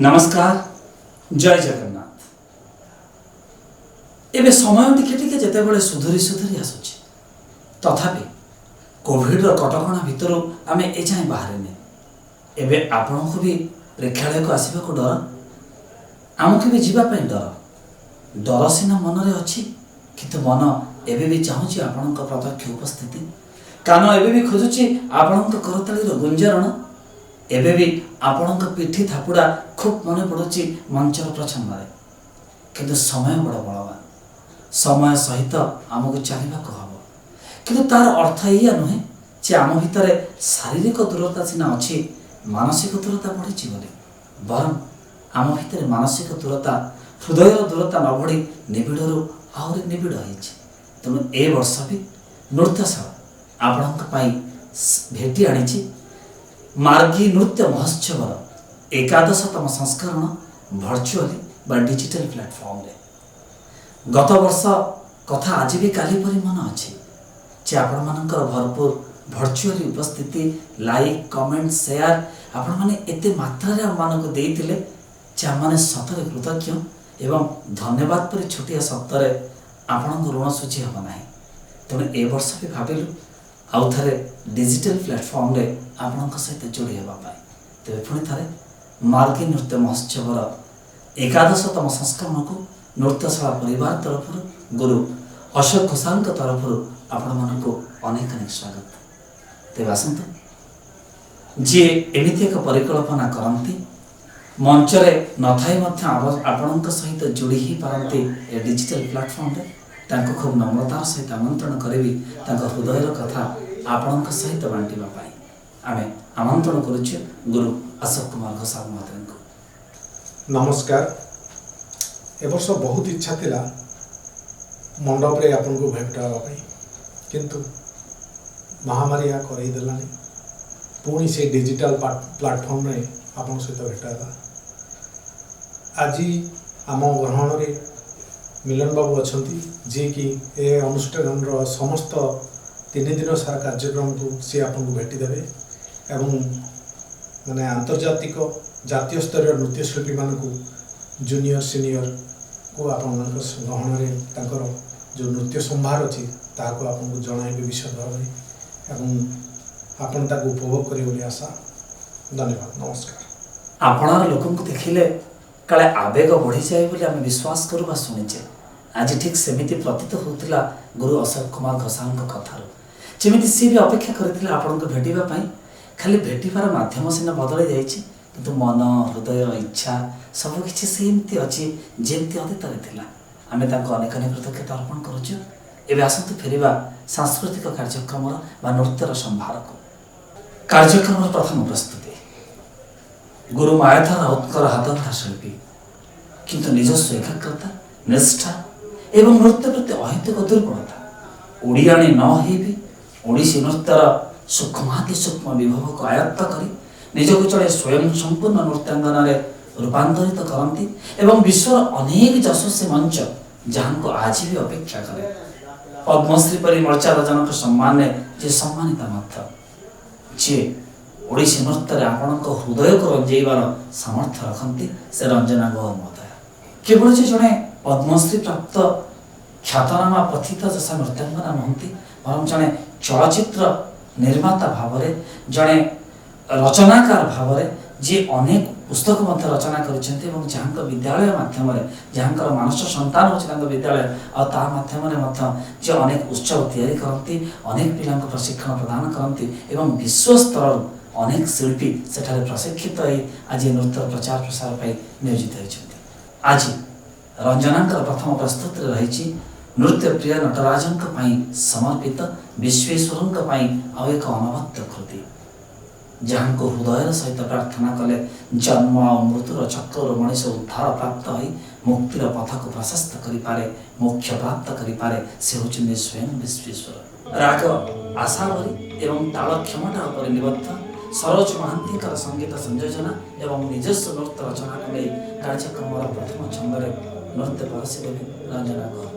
नमस्कार जय जगन्नाथ। एबे समय टिके टिके जेतेबेले सुधुरी सुधुरी आसुची तथापि कोविड कटकणा भितर आमे ए जाए बाहरने एबे आपन को भी प्रेक्षालय को आसवा को डर आमको भी जीवाई डर डर सीना मन रे अच्छी किंतु मन एबे भी चाहूँगी आपण प्रत्यक्ष उपस्थिति कान एबे भी खोजुची आपण करताली गुंजरण एबे भी आपण पिठी थापुड़ा खूब मन पड़ुची मंचर प्रछन्न किंतु समय बड़ बलवान समय सहित आमको चलने हम किंतु तार अर्थ या नुहे जे आम भितर शारीरिक दूरता सीना अच्छी मानसिक दूरता बढ़ी बरं आम भितर मानसिक दूरता हृदय दूरता न बढ़ी निबिड़ू आहरी निबिड़ हो तेणु ए वर्ष भी नृत्यशाला आपण भेटी आनी मार्गी नृत्य महोत्सव एकादशतम संस्करण भर्चुअली बा डिजिटल प्लेटफॉर्म रे गत वर्ष कथा आज भी काली परी मन अच्छी जे आपण मानकर भरपूर भर्चुअली उपस्थिति लाइक कमेंट शेयर आपण माने एते मात्रा रे मान को देइतिले जे आम सतरे कृतज्ञ एवं धन्यवाद पर छोटिया शब्द आपण ऋण सूची हम ना तेणु ए वर्ष भी भाविलु आउ थे डिजिटल प्लेटफॉर्म रे आपण सहित जोड़ी होगापाई तेरे पुणी थे मार्गी नृत्य महोत्सव एकादशतम संस्करण को नृत्यशाला परिवार तरफ गुरु अशोक घोषाल तरफ आपण मानक अनेक अनेक स्वागत तेज आसतु जी एमती एक परिकल्पना करती मंचरे नथाई आपण सहित जोड़ी ही पारती ए डिजिटल प्लेटफॉर्म रे तांको खूब नम्रतार सहित आमंत्रण करी हृदय कथा आपण सहित बांटापी आम आमंत्रण करुचे गुरु अशोक कुमार घोषाल महोदय को। नमस्कार। ए वर्ष बहुत इच्छा थिला मंडप रे आपन को भेटावा किंतु महामारी या करई देलानी पुणी से डिजिटल प्लेटफॉर्म रे आपन सहित भेटाला। आज आम ग्रहण रे मिलन बाबू अच्छी जी कि ए अनुष्ठान समस्त 3 दिन सारा कार्यक्रम को सी आपन को भेटी देवे एवं माने आंतर्जातिक जातीय स्तर नृत्यशिल्पी मान को जूनियर सीनियर को आपण ग्रहण में जो नृत्य संभार अच्छी ताको आपन को जणाइबे विशद भाव एवं आपण ताको उपभोग करी आशा। धन्यवाद। नमस्कार। आपणार लोकन को देखिले काले आवेग बढ़ी जाए बोली आम विश्वास करू बा शुणिचे आज ठीक सेमिति प्रतीत होता गुरु अशोक कुमार घोषाल कथार जमी सी भी अपेक्षा करते आपण को भेटापी खाली भेटार मध्यम सीना बदल जाइए मन हृदय इच्छा सबकि सेमती अच्छी जमती अतीत आम अनेक अनेक कृतज्ञता अर्पण करुचु। एवं आसतु फेरिबा सांस्कृतिक कार्यक्रम नृत्यर संभार को कार्यक्रम प्रथम प्रस्तुति गुरु मायाधर राउतर हाथधा शिल्पी किंतु निजस्व एकाग्रता निष्ठा एवं नृत्य प्रति अहितक दुर्बलता ओडियाणी न हो भी ओडिसी नृत्यर सूक्ष्माति सूक्ष्म विभव को आयत्त कर निजक चले स्वयं संपूर्ण नृत्यांगना रूपांतरित करती एवं विश्वर अनेक यशस्वी मंच जहाँ को आज भी अपेक्षा करे पद्मश्री परि मर्यादाजनक सम्मान जे सम्मानित मत जे ओडिसी नृत्य आपण हृदय को रंजाइबार सामर्थ्य रखती से रंजना गौर महोदय केवल जे जड़े पद्मश्री प्राप्त ख्यातनामा पथित जसा नृत्यांगना नहंती बरं जड़े चलचित्र निर्माता भाव जड़े रचनाकार भाव जी अनेक पुस्तक रचना कर जहाँ विद्यालय मध्यम जहाँ मानस संतान हो विद्यालय और मध्यम जे अनेक उत्सव तैयारी करती अनेक पिला प्रशिक्षण प्रदान करती एवं विश्व स्तर अनेक शिल्पी सेठारे प्रशिक्षित आज नृत्य प्रचार प्रसार पर नियोजित होती। आज रंजना प्रथम प्रस्तुति रही नृत्य प्रिय नटराजन समर्पित विश्वेश्वर आउ एक अनवद्य कृति जहाँ को हृदय सहित प्रार्थना कले जन्म और मृत्युर चक्र मनीष उद्धार प्राप्त हो मुक्तिर पथ को प्रशस्त करें मोक्ष प्राप्त करें से होचुंदी स्वयं विश्वेश्वर। राग आशावरी एवं ताल क्षमता उपर निबद्ध सरोज महांती संगीत संयोजना एवं निजस्व नृत्य रचना को नहीं कार्यक्रम प्रथम छंद नृत्य परसी रंजना गौर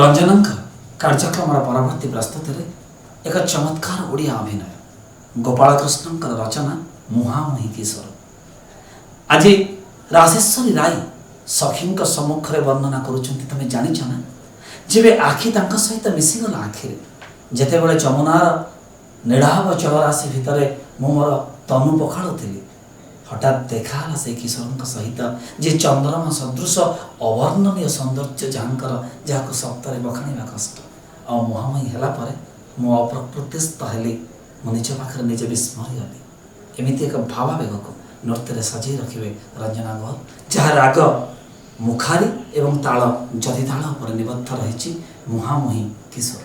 रंजनଙ୍କ କାର୍ଯ୍ୟକ୍ରମର ପରବର୍ତ୍ତୀ ପ୍ରସ୍ତୁତିରେ ଏକ ଚମତ୍କାର ଓଡ଼ିଆ ଅଭିନୟ ଗୋପାଳକୃଷ୍ଣଙ୍କର ରଚନା ମୁହାଁମୁହିଁ କିଶୋର। ଆଜି ରାଜେଶ୍ୱରୀ ରାୟ ସଖୀଙ୍କ ସମ୍ମୁଖରେ ବର୍ଣ୍ଣନା କରୁଛନ୍ତି। ତମେ ଜାଣିଛ ନା, ଯେବେ ଆଖି ତାଙ୍କ ସହିତ ମିଶିଗଲା ଆଖିରେ, ଯେତେବେଳେ ଯମୁନାର ନୀଳାଭ ଜଳରାଶି ଭିତରେ ମୁଁ ମୋର ତନୁ ପଖାଳୁଥିଲି, ହଠାତ୍ ଦେଖାହେଲା ସେ କିଶୋରଙ୍କ ସହିତ, ଯେ ଚନ୍ଦ୍ରମା ସଦୃଶ ଅବର୍ଣ୍ଣନୀୟ ସୌନ୍ଦର୍ଯ୍ୟ ଯାହାକୁ ସପ୍ତରେ ବଖାଣିବା କଷ୍ଟ। ଆଉ ମୁହାଁମୁହିଁ ହେଲା ପରେ ମୁଁ ଅପ୍ରକୃତିସ୍ଥ ହେଲି, ମୁଁ ନିଜ ପାଖରେ ନିଜେ ବିସ୍ମୟ ହେଲି। ଏମିତି ଏକ ଭାବାବେଗକୁ ନୃତ୍ୟରେ ସଜେଇ ରଖିବେ ରଞ୍ଜନା ଗୌର, ଯାହା ରାଗ ମୁଖାରୀ ଏବଂ ତାଳ ଯତିତାଳ ଉପରେ ନିବଦ୍ଧ ରହିଛି। ମୁହାଁମୁହିଁ କିଶୋର।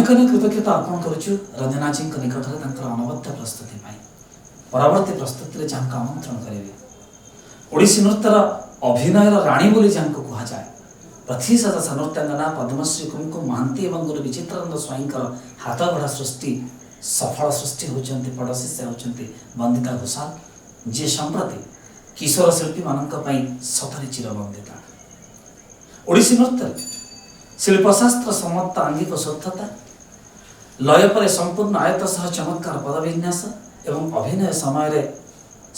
ଅନେକ ଅନେକ କୃତଜ୍ଞତା ଅର୍ପଣ କରୁଛୁ ରଞ୍ଜନାଜୀଙ୍କ ନିକଟରେ ତାଙ୍କର ଅନବଦ୍ୟ ପ୍ରସ୍ତୁତି ପାଇଁ। ପରବର୍ତ୍ତୀ ପ୍ରସ୍ତୁତିରେ ଯାହାଙ୍କୁ ଆମନ୍ତ୍ରଣ କରିବେ, ଓଡ଼ିଶୀ ନୃତ୍ୟର ଅଭିନୟର ରାଣୀ ବୋଲି ଯାହାଙ୍କୁ କୁହାଯାଏ, ପ୍ରତିଶତ ନୃତ୍ୟାଙ୍ଗନା ପଦ୍ମଶ୍ରୀ କୁମକୁମ ମହାନ୍ତି ଏବଂ ଗୁରୁ ବିଚିତ୍ରାନନ୍ଦ ସ୍ୱାଇଁଙ୍କର ହାତଗଢ଼ା ସୃଷ୍ଟି ସଫଳ ସୃଷ୍ଟି ହେଉଛନ୍ତି ପଡ଼ୋଶୀ, ସେ ହେଉଛନ୍ତି ବନ୍ଦିତା ଘୋଷାଲ, ଯିଏ ସମ୍ପ୍ରତି କିଶୋର ଶିଳ୍ପୀମାନଙ୍କ ପାଇଁ ସତରେ ଚିରବନ୍ଦିତା। ଓଡ଼ିଶୀ ନୃତ୍ୟରେ ଶିଳ୍ପଶାସ୍ତ୍ର ସମସ୍ତ ଆଙ୍ଗିକ ଶୁଦ୍ଧତା, ଲୟ ପରେ ସମ୍ପୂର୍ଣ୍ଣ ଆୟତ ସହ ଚମତ୍କାର ପଦବିନ୍ୟାସ ଏବଂ ଅଭିନୟ ସମୟରେ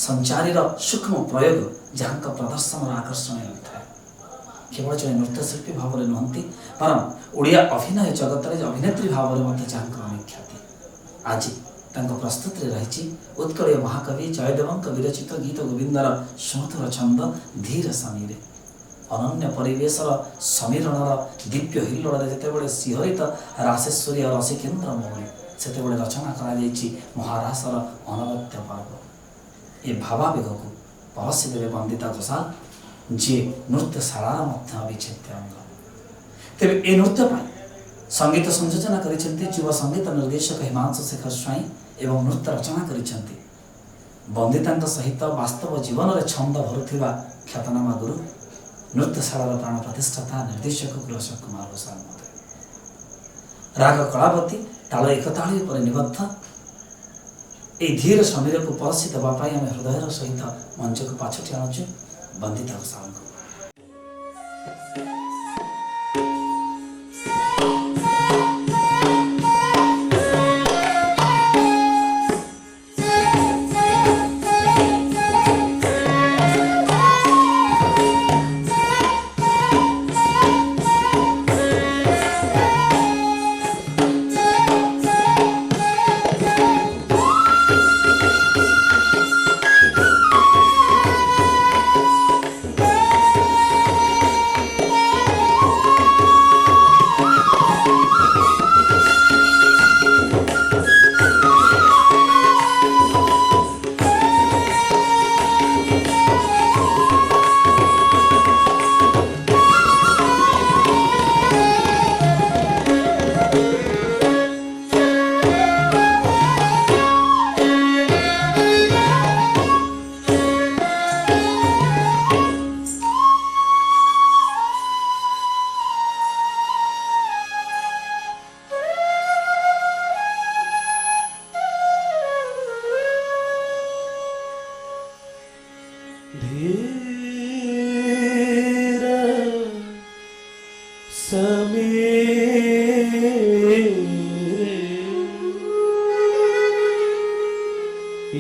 ସଞ୍ଚାରୀର ସୂକ୍ଷ୍ମ ପ୍ରୟୋଗ ଯାହାଙ୍କ ପ୍ରଦର୍ଶନର ଆକର୍ଷଣୀୟ ହୋଇଥାଏ। କେବଳ ଜଣେ ନୃତ୍ୟଶିଳ୍ପୀ ଭାବରେ ନୁହନ୍ତି, ବରଂ ଓଡ଼ିଆ ଅଭିନୟ ଜଗତରେ ଅଭିନେତ୍ରୀ ଭାବରେ ମଧ୍ୟ ଯାହାଙ୍କର ଅନେକ ଖ୍ୟାତି। ଆଜି ତାଙ୍କ ପ୍ରସ୍ତୁତିରେ ରହିଛି ଉତ୍କଳୀୟ ମହାକବି ଜୟଦେବଙ୍କ ବିରଚିତ ଗୀତ ଗୋବିନ୍ଦର ସୁମଧୁର ଛନ୍ଦ ଧୀର ସମୀରେ। ଅନନ୍ୟ ପରିବେଶର ସମୀରଣର ଦିବ୍ୟ ହିଲ୍ଲୋଳରେ ଯେତେବେଳେ ଶିହରିତ ରାସେଶ୍ୱରୀ ଓ ରସିକେନ୍ଦ୍ର ମୌଳି, ସେତେବେଳେ ରଚନା କରାଯାଇଛି ମହାରାସର ଅନବଦ୍ୟ ପର୍ବ। ଏ ଭାବାବେଗକୁ ପରଶି ଦେବେ ବନ୍ଦିତା ଘୋଷାଲ, ଯିଏ ନୃତ୍ୟଶାଳାର ମଧ୍ୟ ଅବିଚ୍ଛେଦ୍ୟ ଅଙ୍ଗ। ତେବେ ଏ ନୃତ୍ୟ ପାଇଁ ସଙ୍ଗୀତ ସଂଯୋଜନା କରିଛନ୍ତି ଯୁବ ସଙ୍ଗୀତ ନିର୍ଦ୍ଦେଶକ ହିମାଂଶୁ ଶେଖର ସ୍ୱାଇଁ ଏବଂ ନୃତ୍ୟ ରଚନା କରିଛନ୍ତି ବନ୍ଦିତାଙ୍କ ସହିତ ବାସ୍ତବ ଜୀବନରେ ଛନ୍ଦ ଭରୁଥିବା ଖ୍ୟାତନାମା ଗୁରୁ ନୃତ୍ୟଶାଳାର ପ୍ରାଣ ପ୍ରତିଷ୍ଠାତା ନିର୍ଦ୍ଦେଶକ ଗୁରୁ ଅଶୋକ କୁମାର ଘୋଷାଲ ମହୋଦୟ। ରାଗ କଳାବତୀ ତାଳ ଏକତାଳି ଉପରେ ନିବଦ୍ଧ এই ଧୀର ସମୀରକୁ ପରଶି ଦେବା ପାଇଁ ଆମେ ହୃଦୟର ସହିତ ମଞ୍ଚକୁ ପାଛୋଟି ଆଣୁଛୁ ବନ୍ଦିତା ଘୋଷାଲଙ୍କୁ।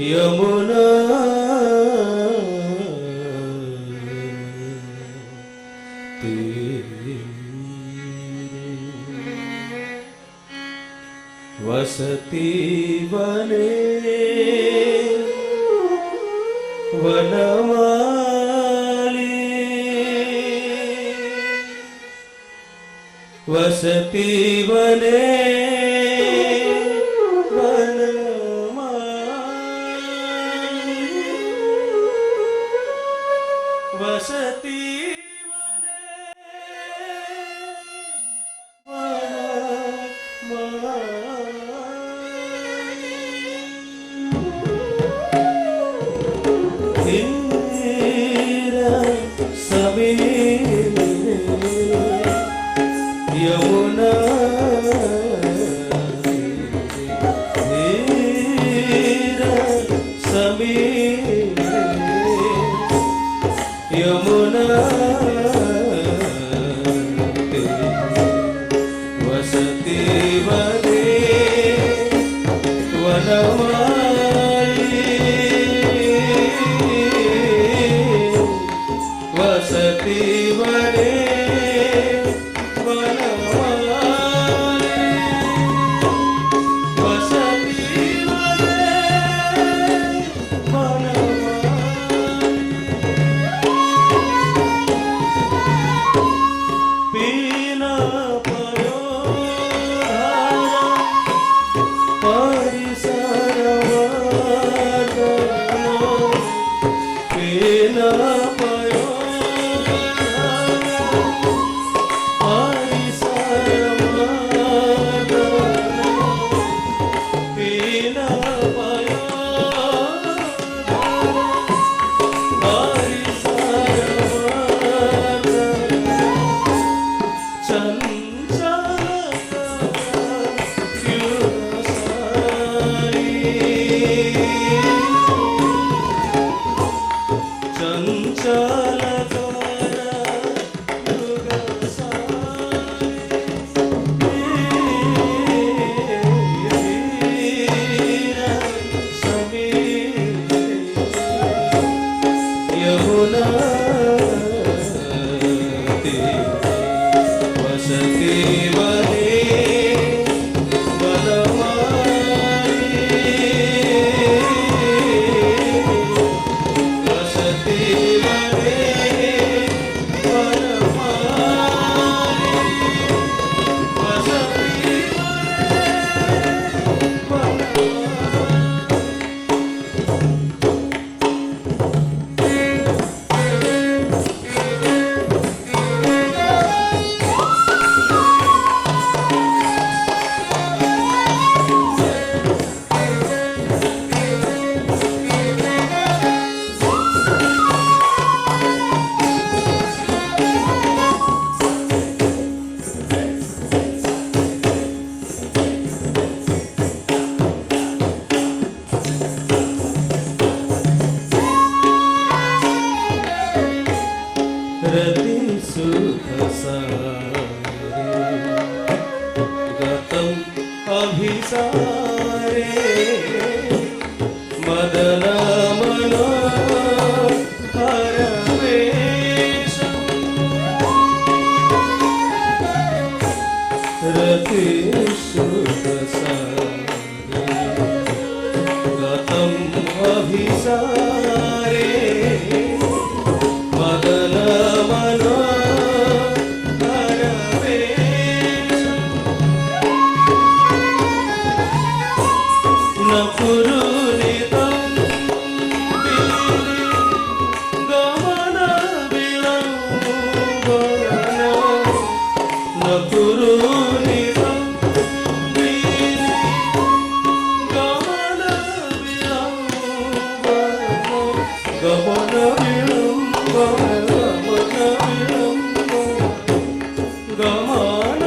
यमुना तीरे वसती वने वनमाली वसती वने वसती समीर यमुना समीर यमुना वसती वने वनमाली वसती वने वनमाली वसती वने वनमाली पीना पयो धारा परिसरवादनो पीना पयो धारा परिसरवादनो चंचल तारा युग सारे धीरा समीर यमुना तीरे वसती बने रति सुख सारे गतम अभिसारे मदन मनोहर वेशम रति सुख सारे गतम अभिसारे मदन मनोहर वेशम न पुरुलितं गमन विलम्बन न पुरुलितं गमन विलम्बन गमन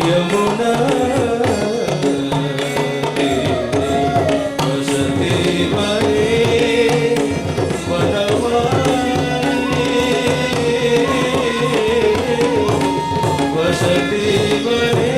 यमुना वसती बने वसती बने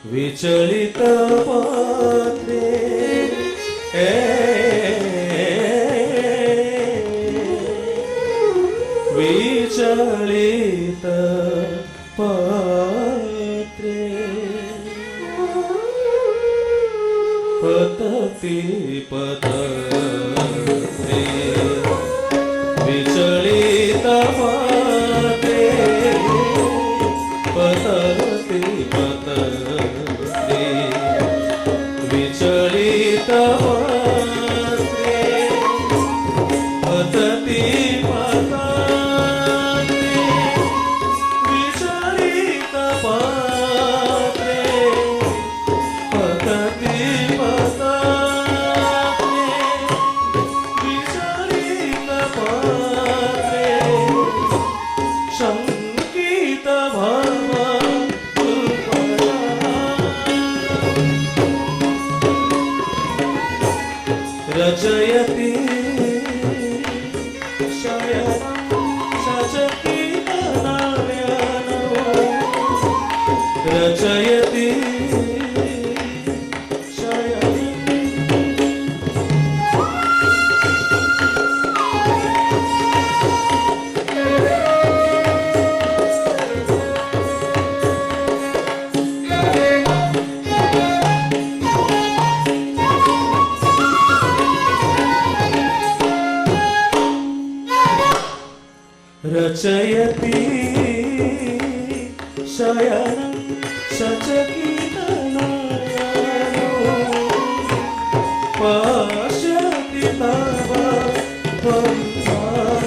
विचलित पथे विचलित पत्रे पतति पतते विचलित पते पतति पतते रचयति शयनं सचकितनयनो रचयति शयनं रचयति शयनं सचकितनयनो पश्यति तव पन्थानं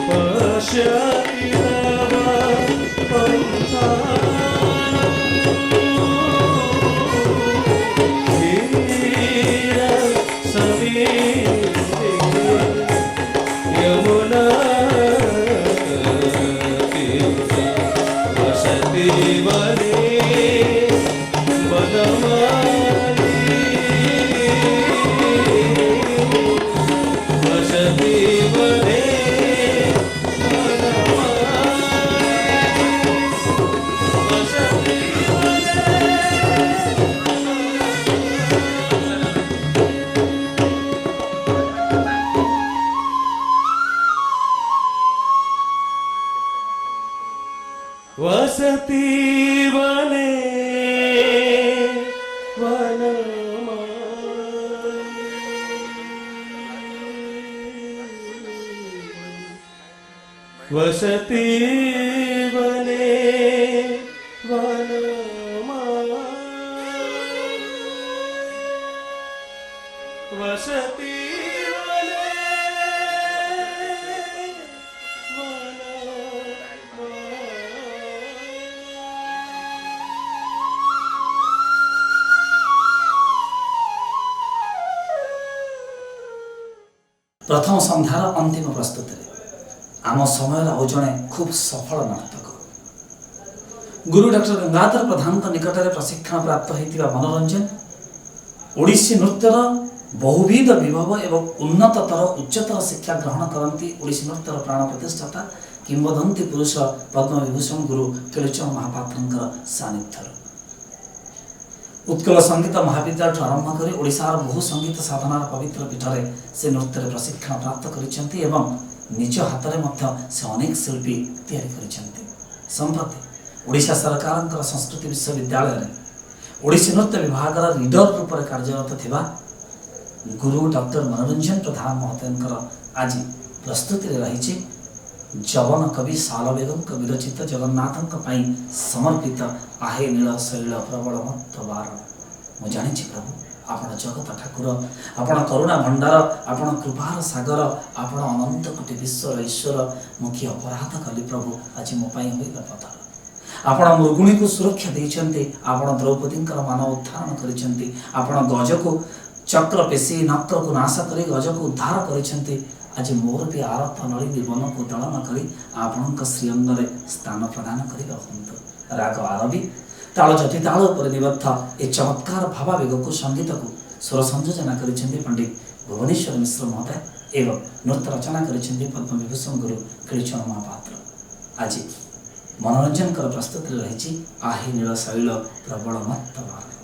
पश्यति तव पन्थानं धीर समीरे यमुना तीरे वसति वने वनमाली वसति वने वनमाली वसति वने वसति वने वनमाली वसति वने वनमाली वसति वने प्रथम संध्यार अंतिम प्रस्तुति आम समय आउ जड़े खूब सफल नर्तक गुरु डॉक्टर गंगाधर प्रधान निकट में प्रशिक्षण प्राप्त होता मनोरंजन ओडिसी नृत्यर बहुविध विभव एवं उन्नततर उच्चतर शिक्षा ग्रहण करती ओडिसी नृत्यर प्राण प्रतिष्ठाता किंवदंती पुरुष पद्मविभूषण गुरु केलुचरण महापात्र सानिध्य उत्कल संगीत महाविद्यालय आरंभ कर ओडिशार बहु संगीत साधनार पवित्र पीठरे से नृत्य प्रशिक्षण प्राप्त करिसेंती एवं निज हाथ में से अनेक शिल्पी तैयारी करिसेंती। संप्रति ओडिशा सरकार संस्कृति विश्वविद्यालय ओडिसी नृत्य विभाग रीडर रूप में कार्यरत थिबा गुरु डॉक्टर मनोरंजन प्रधान महोदय आज प्रस्तुति रही जवन कवि सालवेगम विरचित जगन्नाथों समर्पित आहे नील शैल प्रबल मत बारण मु जानी प्रभु आपण जगत ठाकुर आपण करुणा भंडार आपण कृपार सागर आपण अनंत कोटि विश्वर ईश्वर मुखी अपराध कली प्रभु आज मो पाई होइबा पथर आपण मृगुणी को सुरक्षा देइछन्ते आपण द्रौपदी मान उद्धारण करिछन्ते आपण गज को चक्र पेशी नक्र को नाश करी गज को उद्धार करिछन्ते आज मोर भी आरत नली जीवन को दलन करी आपण श्रीअंग स्थान प्रदान कर राग आरबी ताल जति ताल पर निबद्ध ए चमत्कार भावावेग को संगीत को स्वर संयोजना करिसेंती पंडित भुवनेश्वर मिश्र महोदय एवं नृत्य रचना करिसेंती पद्मविभूषण गुरु केलुचरण महापात्र। आज मनोरंजन प्रस्तुति रही आहे नील शैल प्रबल मत बारण।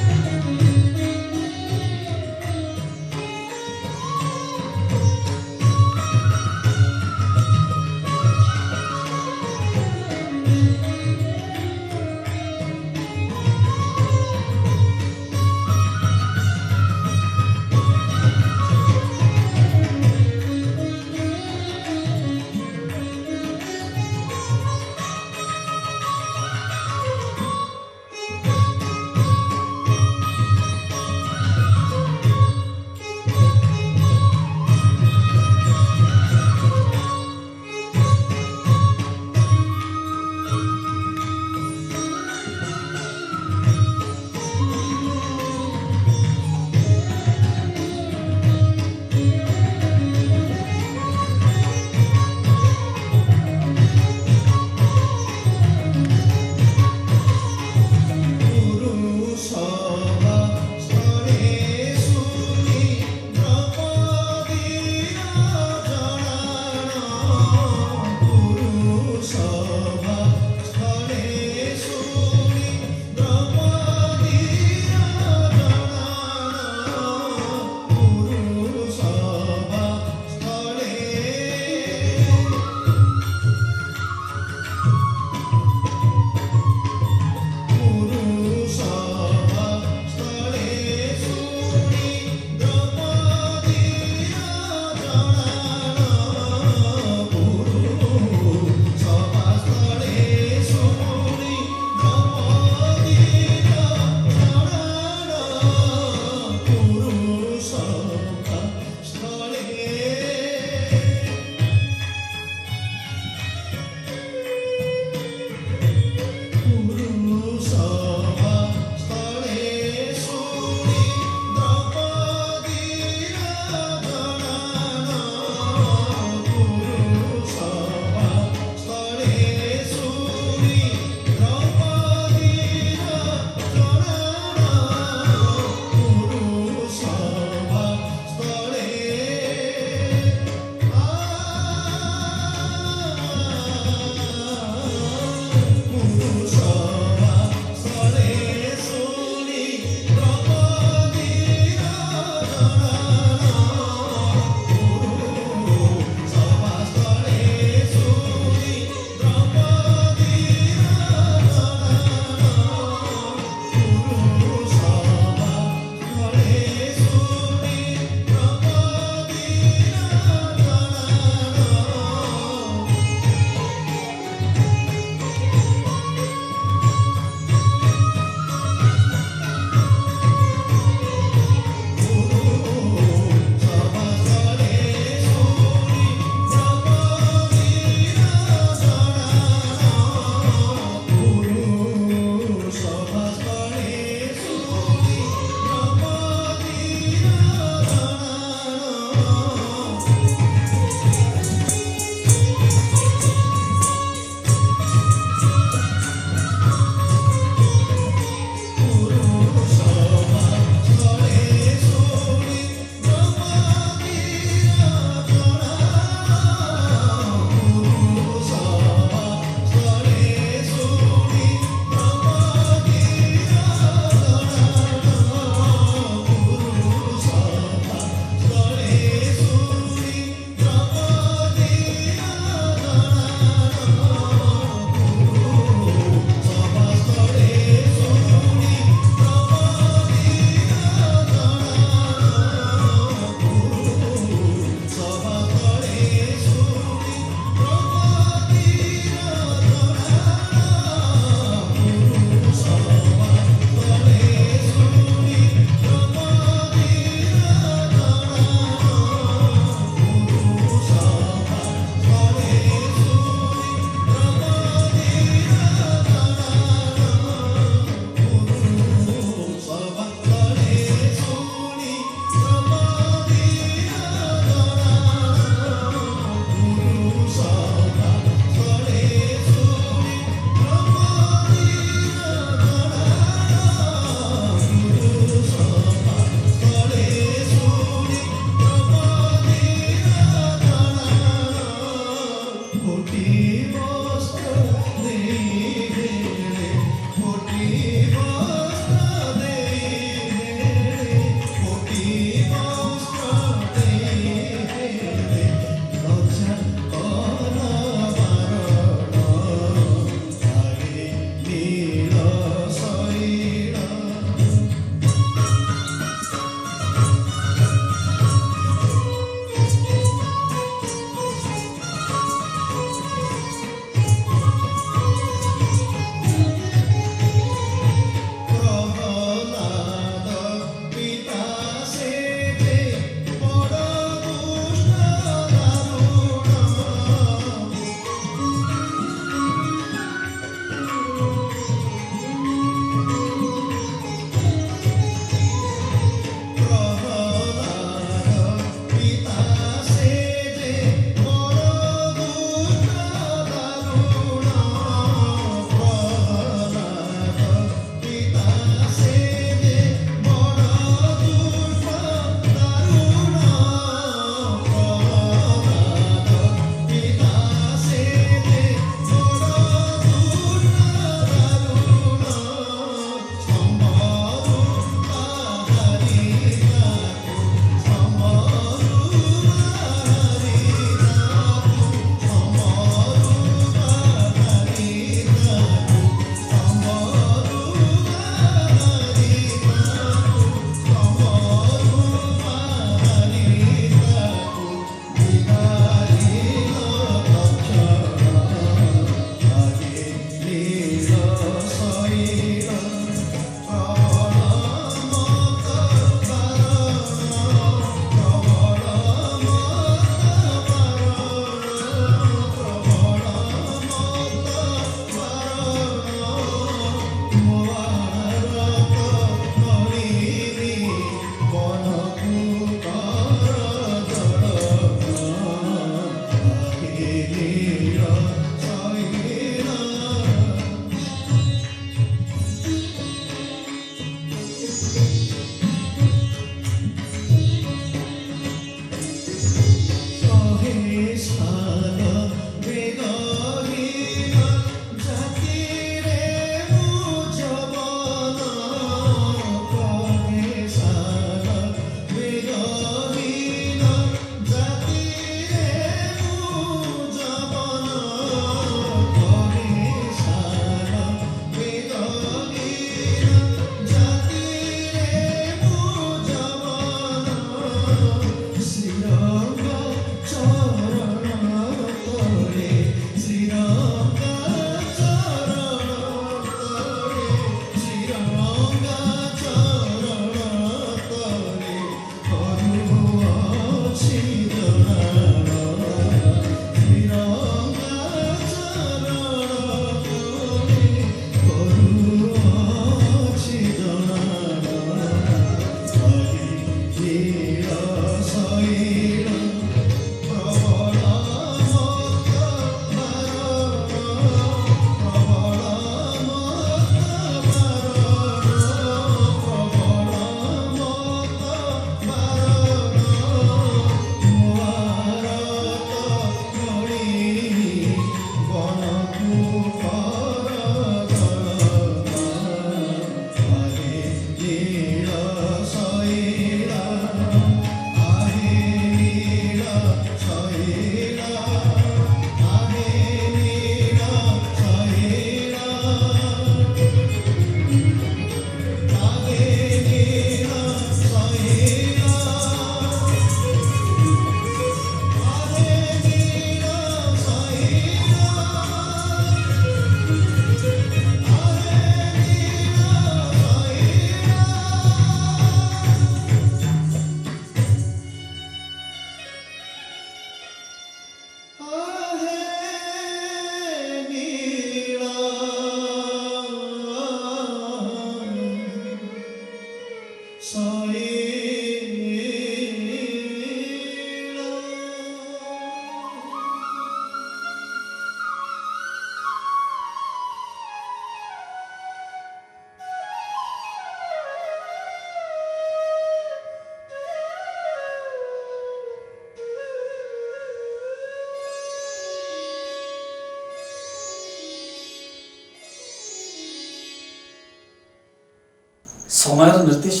ସମୟର ନିର୍ଦ୍ଦେଶ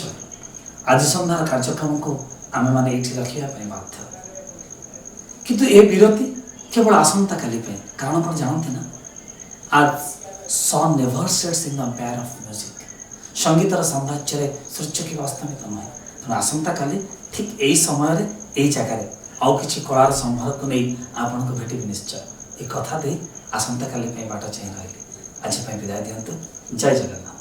ଆଜି ସନ୍ଧ୍ୟାର କାର୍ଯ୍ୟକ୍ରମକୁ ଆମେମାନେ ଏଇଠି ରଖିବା ପାଇଁ ବାଧ୍ୟ, କିନ୍ତୁ ଏ ବିରତି କେବଳ ଆସନ୍ତାକାଲି ପାଇଁ। କାରଣ କ'ଣ ଜାଣନ୍ତି ନା, as sun never sets in the empire of music. ସଙ୍ଗୀତର ସାମ୍ରାଜ୍ୟରେ ସୂର୍ଯ୍ୟ କେବେ ଅସ୍ତମିତ ନୁହେଁ। ତେଣୁ ଆସନ୍ତାକାଲି ଠିକ୍ ଏଇ ସମୟରେ ଏଇ ଜାଗାରେ ଆଉ କିଛି କଳାର ସମ୍ଭାରକୁ ନେଇ ଆପଣଙ୍କୁ ଭେଟିବି ନିଶ୍ଚୟ। ଏ କଥା ଦେଇ ଆସନ୍ତାକାଲି ପାଇଁ ବାଟ ଚାହିଁ ରହିଲି। ଆଜି ପାଇଁ ବିଦାୟ ଦିଅନ୍ତୁ। ଜୟ ଜଗନ୍ନାଥ।